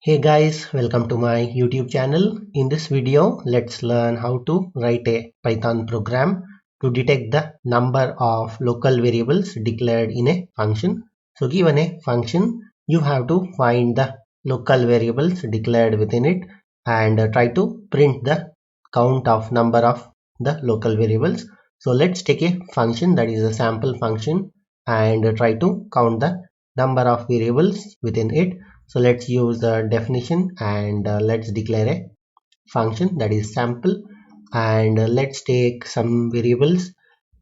Hey guys, welcome to my YouTube channel. In this video, let's learn how to write a Python program to detect the number of local variables declared in a function. So given a function, you have to find the local variables declared within it and try to print the count of number of the local variables. So let's take a function that is a sample function and try to count the number of variables within it. So let's use the definition and let's declare a function that is sample, and let's take some variables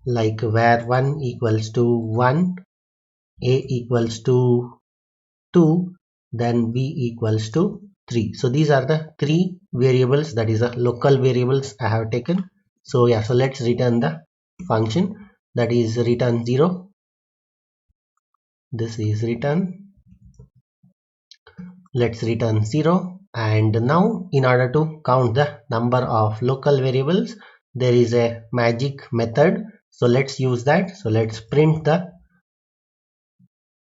like var1 equals to 1, a equals to 2, then b equals to 3. So these are the three variables, that is the local variables I have taken. So yeah, so let's return the function that is return 0. This is return, let's return 0. And now in order to count the number of local variables, there is a magic method, so let's use that. So let's print the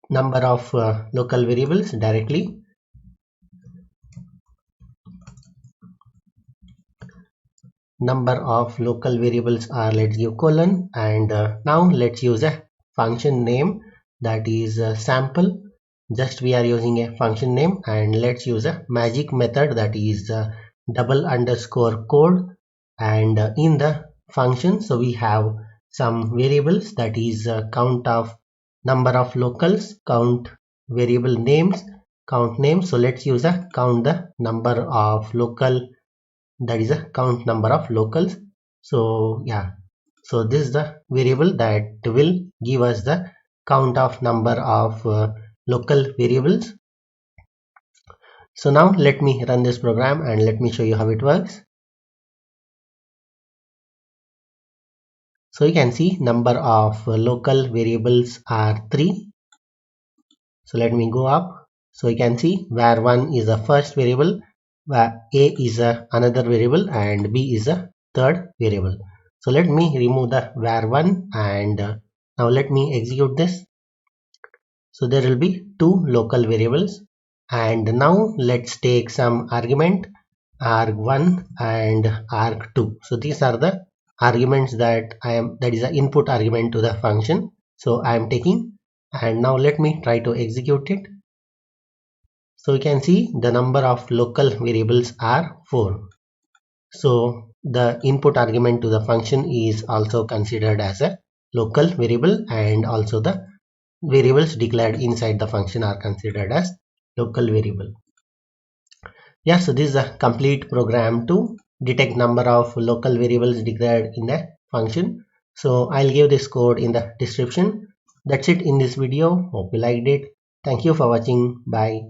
number of local variables directly. Number of local variables are, let's give colon, and now let's use a function name that is sample. Just we are using a function name, and let's use a magic method that is double underscore code. And in the function, so we have some variables, that is count of number of locals, count variable names, count names. So let's use a count the number of local, that is a count number of locals. So yeah, so this is the variable that will give us the count of number of local variables. So now let me run this program and let me show you how it works. So you can see number of local variables are 3. So let me go up. So you can see var1 is the first variable, where a is another variable, and b is a third variable. So let me remove the var1 and now let me execute this. So there will be two local variables, and now let's take some argument arg1 and arg2. So these are the arguments that that is the input argument to the function. So I am taking, and now let me try to execute it. So you can see the number of local variables are 4. So the input argument to the function is also considered as a local variable, and also the variables declared inside the function are considered as local variable. Yeah, so this is a complete program to detect number of local variables declared in a function. So I'll give this code in the description. That's it in this video. Hope you liked it. Thank you for watching. Bye.